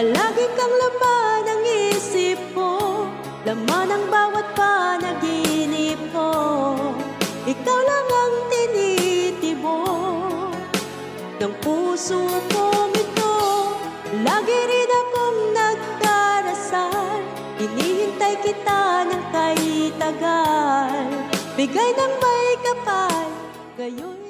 Palagi kang laman ng isip ko, laman ng bawat panaginip ko. Ikaw lang ang tinitibok ng puso kong ito. Lagi rin akong nagdarasal, hinihintay kita ng kay tagal. Bigay ng may kapal, gayon